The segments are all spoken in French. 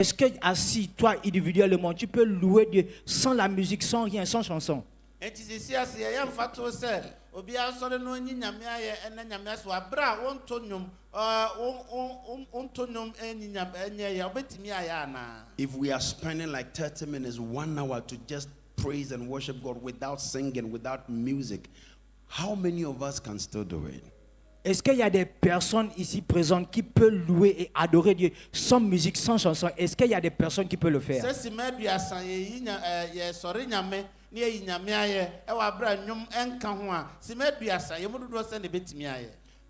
Est-ce que assis, toi individuellement, tu peux louer Dieu sans la musique, sans rien, sans chanson? If we are spending like 30 minutes, 1 hour to just praise and worship God without singing, without music, how many of us can still do it? Est-ce qu'il y a des personnes ici présentes qui peuvent louer et adorer Dieu sans musique, sans chanson? Est-ce qu'il y a des personnes qui peuvent le faire?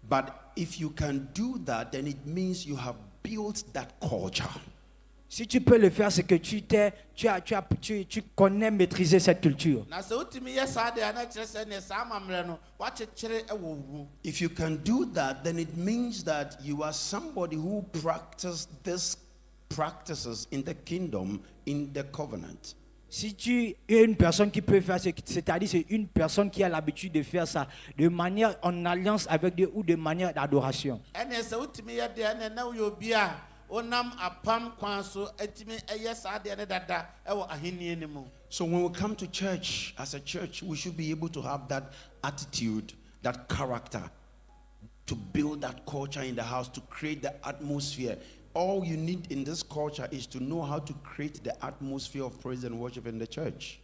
But if you can do that, then it means you have built that culture. Si tu peux le faire, c'est que tu connais maîtriser cette culture. If you can do that, then it means that you are somebody who practices these practices in the kingdom, in the covenant. Si tu es une personne qui peut faire, c'est-à-dire c'est une personne qui a l'habitude de faire ça de manière en alliance avec Dieu ou de manière d'adoration. So when we come to church, as a church, we should be able to have that attitude, that character, to build that culture in the house, to create the atmosphere. All you need in this culture is to know how to create the atmosphere of praise and worship in the church.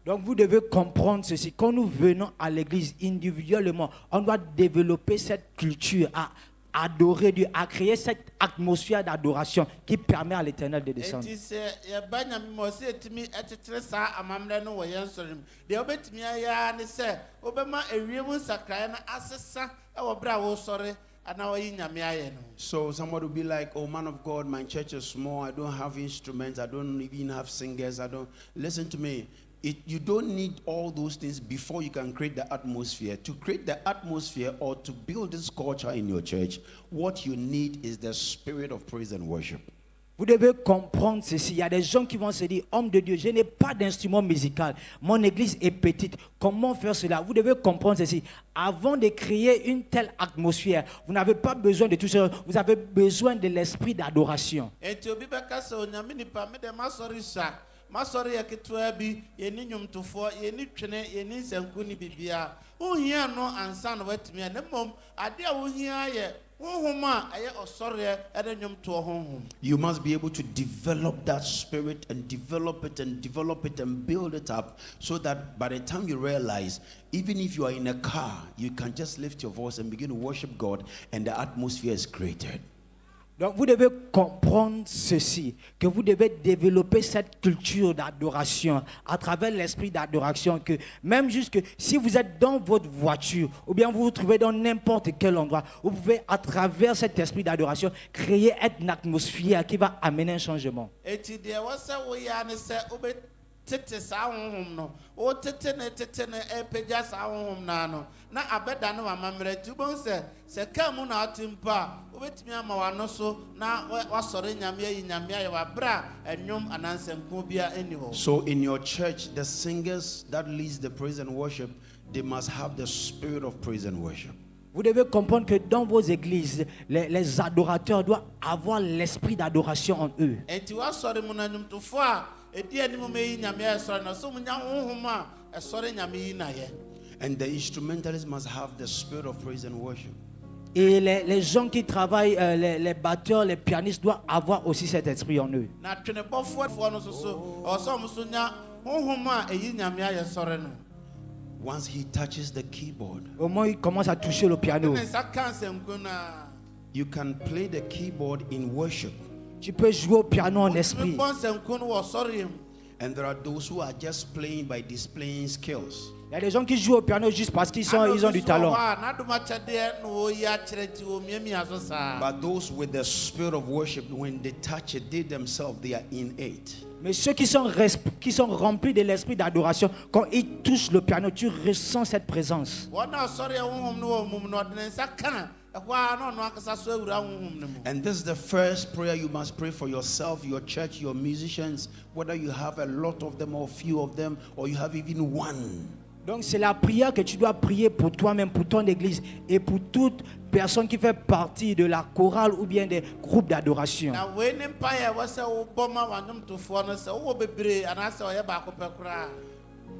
Donc vous devez comprendre ceci. Quand nous venons à l'église individuellement, on doit développer cette culture à adorer Dieu, à créer cette atmosphère d'adoration qui permet à l'Éternel de descendre. So somebody will be like, oh man of God, my church is small, I don't have instruments, I don't even have singers, listen to me. You don't need all those things before you can create the atmosphere. To create the atmosphere or to build this culture in your church, what you need is the spirit of praise and worship. Vous devez comprendre ceci. Il y a des gens qui vont se dire, homme de Dieu, je n'ai pas d'instrument musical. Mon église est petite. Comment faire cela? Vous devez comprendre ceci. Avant de créer une telle atmosphère, vous n'avez pas besoin de tout ça. Vous avez besoin de l'esprit d'adoration. Masori yakitwa bi yeni nyumtufo yeni twene yeni nsanku ni bibia ohia no ansa no watimi na mom ade a ohia ye honhoma aye osore ede nyumto honhom. You must be able to develop that spirit and develop it and build it up so that by the time you realize, even if you are in a car, you can just lift your voice and begin to worship God and the atmosphere is created. Donc vous devez comprendre ceci, que vous devez développer cette culture d'adoration à travers l'esprit d'adoration, que même jusque si vous êtes dans votre voiture ou bien vous vous trouvez dans n'importe quel endroit, vous pouvez à travers cet esprit d'adoration créer une atmosphère qui va amener un changement. Tete sa honhom no o tete ne epeja sa honhom na no na abeda no amamre ti bon se ka mu na atimpa obetimi ama wano so na wasore nyame ayi nyame ayi wa bra enwom anansemko bia eni ho. So in your church, the singers that leads the praise and worship, they must have the spirit of praise and worship. Vous devez comprendre que dans vos églises, les adorateurs doivent avoir l'esprit d'adoration en eux. Enti wasore mu na nyumtofo a edi animu meyi nyame asore na so munya honhoma asore nyame yi na ye. And the instrumentalists must have the spirit of praise and worship. Et les gens qui travaillent, les batteurs, les pianistes doivent avoir aussi cet esprit en eux. Na twene bofo no so oso musunya honhoma eyi nyame aye sore no. Once he touches the keyboard, Au moment où il commence à toucher le piano, you can play the keyboard in worship. tu peux jouer au piano en esprit. And there are those who are just playing by displaying skills. Il y a des gens qui jouent au piano juste parce qu'ils ont du talent. But those with the spirit of worship, when they touch it, they themselves, they are innate. Mais ceux qui sont remplis de l'esprit d'adoration, quand ils touchent le piano, tu ressens cette présence. And this is the first prayer you must pray for yourself, your church, your musicians, whether you have a lot of them or few of them, or you have even one. Donc c'est la prière que tu dois prier pour toi-même, pour ton église et pour toute personne qui fait partie de la chorale ou bien des groupes d'adoration. Na we ne mpa ya wo se wo boma wanum tofo no se wo bebre anase oye ba ko pekura.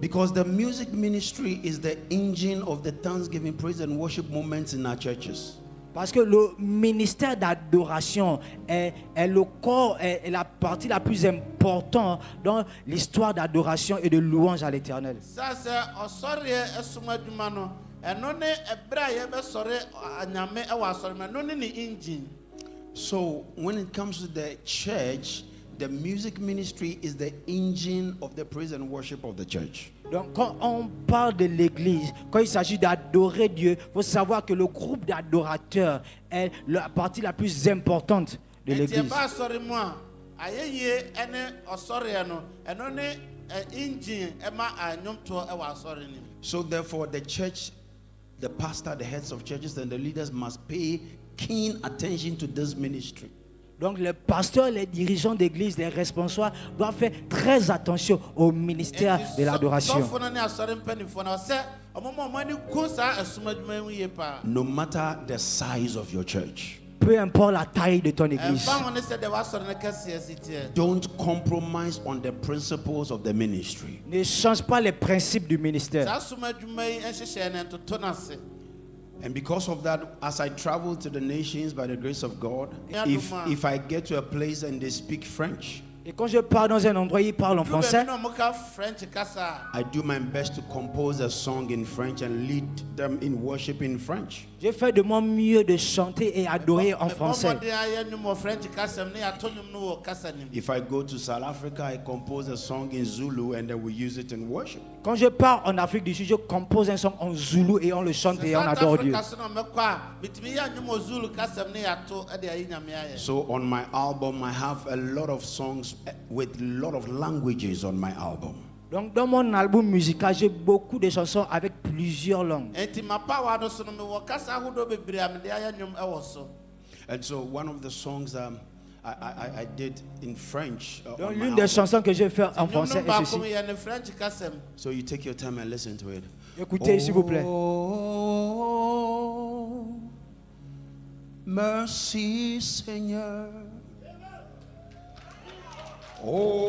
Because the music ministry is the engine of the thanksgiving, praise and worship moments in our churches. Parce que le ministère d'adoration est le corps, est la partie la plus importante dans l'histoire d'adoration et de louange à l'Éternel. Ça c'est osore esuma djuma no eno ne ebra ye be sore anyame e wa sore me no ne ni engine. So when it comes to the church, the music ministry is the engine of the praise and worship of the church. Donc quand on parle de l'église, quand il s'agit d'adorer Dieu, il faut savoir que le groupe d'adorateurs est la partie la plus importante de l'église. Ba sore mo ayeye ene osore no eno ne engine e ma anyom to e wa sore ni. So therefore the church, the pastor, the heads of churches and the leaders must pay keen attention to this ministry. Donc les pasteurs, les dirigeants d'église, les responsables doivent faire très attention au ministère de l'adoration. No matter the size of your church, Peu importe la taille de ton église, don't compromise on the principles of the ministry. ne change pas les principes du ministère. And because of that, as I travel to the nations by the grace of God, if I get to a place and they speak French, Et quand je pars dans un endroit, ils parlent en français. I do my best to compose a song in French and lead them in worship in French. Je fais de mon mieux de chanter et adorer en français. If I go to South Africa, I compose a song in Zulu and then we use it in worship. Quand je pars en Afrique du Sud, je compose un son en Zoulou et on le chante et on adore Dieu. So on my album, I have a lot of songs with a lot of languages on my album. Donc dans mon album musical, j'ai beaucoup de chansons avec plusieurs langues. And so one of the songs I did in French. Donc l'une des chansons que je fais en français est ceci. So you take your time and listen to it. Écoutez s'il vous plaît. Oh, merci Seigneur. Oh,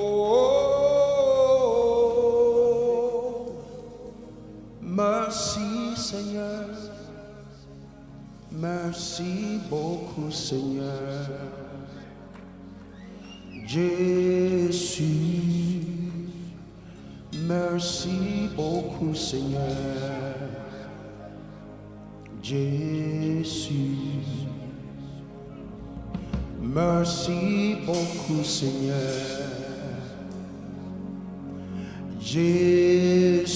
merci Seigneur. Merci beaucoup Seigneur. Jésus, merci beaucoup Seigneur. Jésus, merci beaucoup Seigneur. Jésus,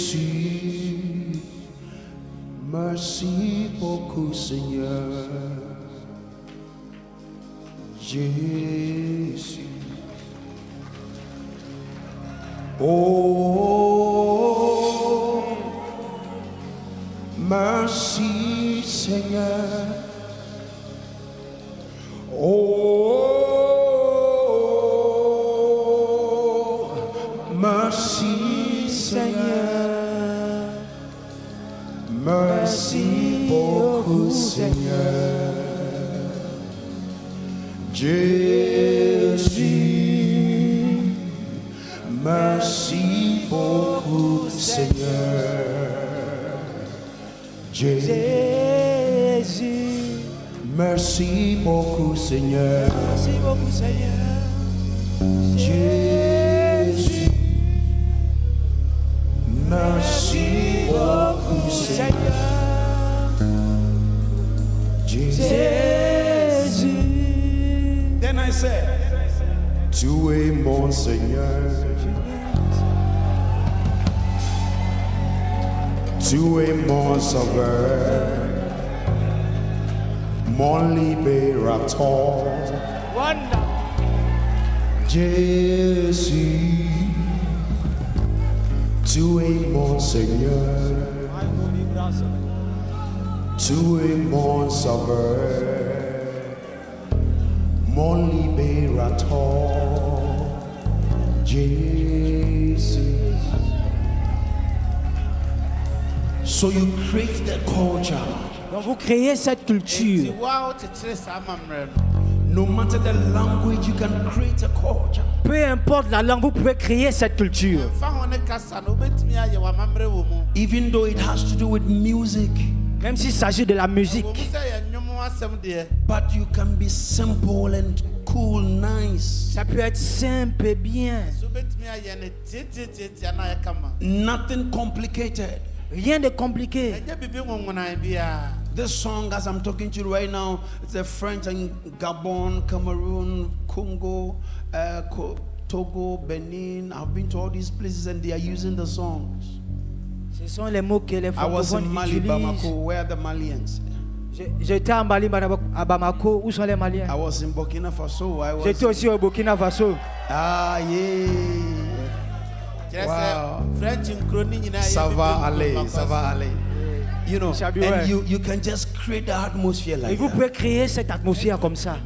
merci beaucoup Seigneur. Jésus. Oh, merci Seigneur. Oh, merci Seigneur. Merci beaucoup Seigneur. Jésus, merci beaucoup Seigneur. Jésus, merci beaucoup Seigneur. merci beaucoup Seigneur. Jésus, merci beaucoup Seigneur. Jésus. Then I said, tu es mon Seigneur. Tu es mon sauveur, mon libérateur. Jésus, tu es mon Seigneur. Tu es mon sauveur, mon libérateur. Jésus. So you create the culture. Donc vous créez cette culture. No matter the language, you can create a culture. Peu importe la langue, vous pouvez créer cette culture. Even though it has to do with music. Même s'il s'agit de la musique. But you can be simple and cool, nice. Ça peut être simple et bien. Nothing complicated. Rien de compliqué. This song, as I'm talking to you right now, it's a French and Gabon, Cameroon, Congo, Togo, Benin. I've been to all these places and they are using the songs. Ce sont les mots que les I was in francophones Mali, utilisent. Bamako. Where are the Malians? J'étais en Mali, à Bamako. Où sont les Maliens? I was in Burkina Faso. J'étais aussi au Burkina Faso. Ah, yeah. Wow. French Ça va aller, ça va aller. You know, Shabiwe. and you can just create the atmosphere Et like vous that. pouvez créer cette atmosphère comme ça.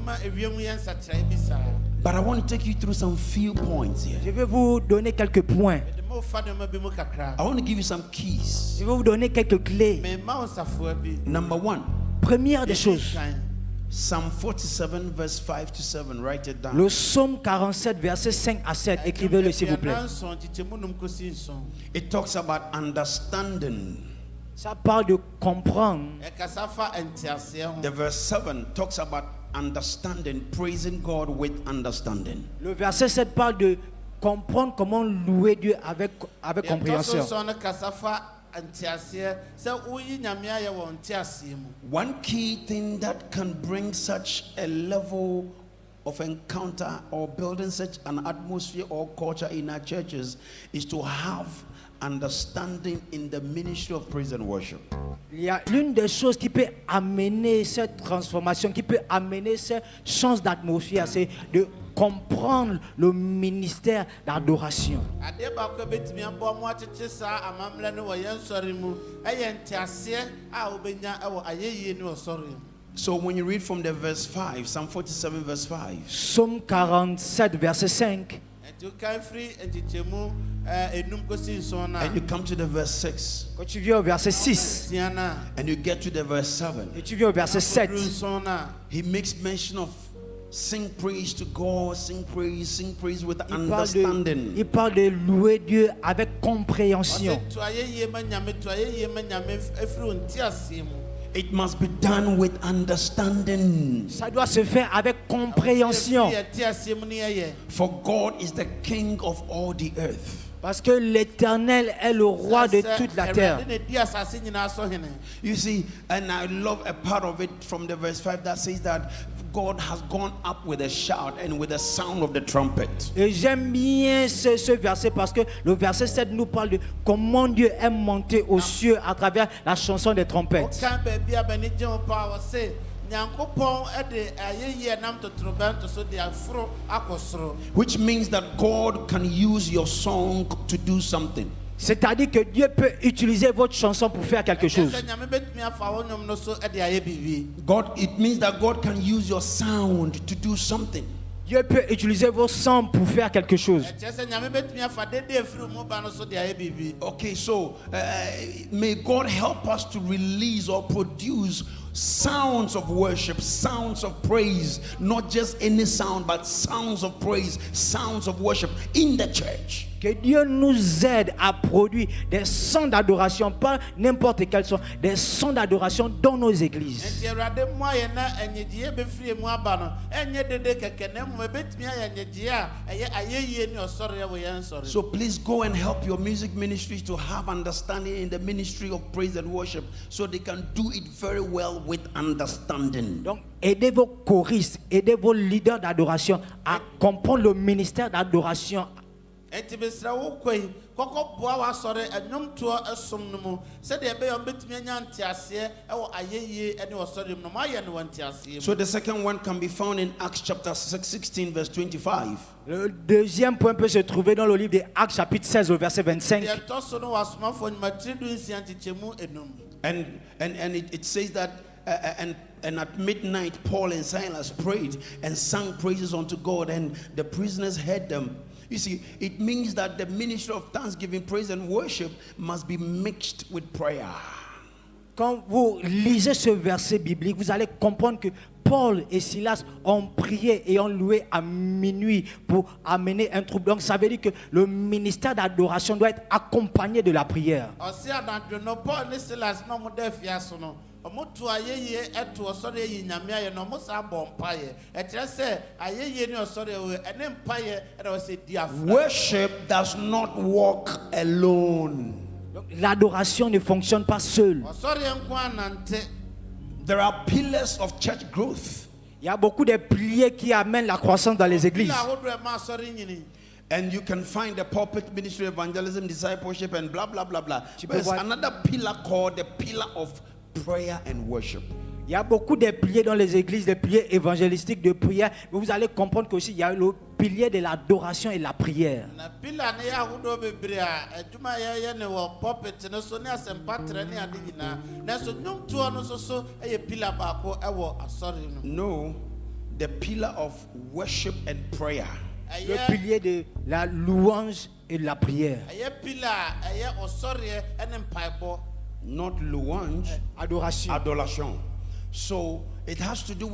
But I want to take you through some few points here. Je vais vous donner quelques points. I want to give you some keys. Je vais vous donner quelques clés. Number one, Première des choses, Psalm 47, verse 5 to 7. Write it down. le psaume 47, versets 5 à 7. Écrivez-le s'il vous plaît. It talks about understanding. Ça parle de comprendre. The verse 7 talks about understanding, praising God with understanding. Le verset 7 parle de comprendre comment louer Dieu avec compréhension. One key thing that can bring such a level of encounter or building such an atmosphere or culture in our churches is to have understanding in the ministry of praise and worship. Il y a l'une des choses qui peut amener cette transformation, qui peut amener cette chance d'atmosphère, c'est de comprendre le ministère d'adoration. So when you read from the verse 5, Psalm 47 verse 5, Psaume 47, verset 5, and you come to the verse 6, quand tu viens au verset 6, and you get to the verse 7, et tu viens au verset 7, he makes mention of sing praise to God, sing praise with il understanding. parle de louer Dieu avec compréhension. It must be done with understanding. Ça doit se faire avec compréhension. For God is the King of all the earth. Parce que l'Éternel est le roi de toute la terre. You see, and I love a part of it from the verse 5 that says that God has gone up with a shout and with the sound of the trumpet. Et j'aime bien ce verset parce que le verset 7 nous parle de comment Dieu est monté aux cieux à travers la chanson des trompettes. Which means that God can use your song to do something. C'est-à-dire que Dieu peut utiliser votre chanson pour faire quelque chose. It means that God can use your sound to do something. Dieu peut utiliser vos sons pour faire quelque chose. Okay, so may God help us to release or produce sounds of worship, sounds of praise, not just any sound, but sounds of praise, sounds of worship in the church. Que Dieu nous aide à produire des sons d'adoration, pas n'importe quels sons, des sons d'adoration dans nos églises. So please go and help your music ministries to have understanding in the ministry of praise and worship so they can do it very well with understanding. Donc, aidez vos choristes, aidez vos leaders d'adoration à comprendre le ministère d'adoration. So the second one can be found in Acts chapter 16 verse 25. Le deuxième point peut se trouver dans le livre des Actes chapitre 16 au verset 25. And it says that and at midnight Paul and Silas prayed and sang praises unto God, and the prisoners heard them. You see, it means that the ministry of thanksgiving, praise and worship must be mixed with prayer. Quand vous lisez ce verset biblique, vous allez comprendre que Paul et Silas ont prié et ont loué à minuit pour amener un trouble. Donc ça veut dire que le ministère d'adoration doit être accompagné de la prière. Ɔsi anadwo Paul ne Silas na ɔmo da fiase no ɔmo to ayɛyie ɛto ɔsɔre ayi nyame ayɛ na ɔmo saa bɔ mpaeɛ ɛkyerɛ sɛ ayɛyie ne ɔsɔre ɛwɔ ɛne mpaeɛ ɛna ɔsɛ di afra. Worship does not walk alone. Donc, l'adoration ne fonctionne pas seule. Ɔsɔre nko anante. There are pillars of church growth. Il y a beaucoup de piliers qui amènent la croissance dans les églises. Pila ahodoɔ ɛma ɔsɔre nyini. And you can find the pulpit ministry, evangelism, discipleship, and blah, blah, blah, blah. There's voir- another pillar called the pillar of prayer and worship. Il y a beaucoup de piliers dans les églises, des piliers évangélistiques de prière. Mais vous allez comprendre qu'aussi il y a le pilier de l'adoration et de la prière. Na pila ne yɛ ahodoɔ bebree a adwuma yɛyɛ ne wɔ pulpit no so ne asɛmpa trɛ ne ade nyinaa. Nanso nnwomtoɔ no nso so ɛyɛ pila baako ɛwɔ asɔre no. No, the pillar of worship and prayer. Le pilier de la louange et de la prière. Ɛyɛ pila a ɛyɛ ɔsɔreɛ ɛne mpaebɔ. Not louange, Adoration. adoration. So it has to do with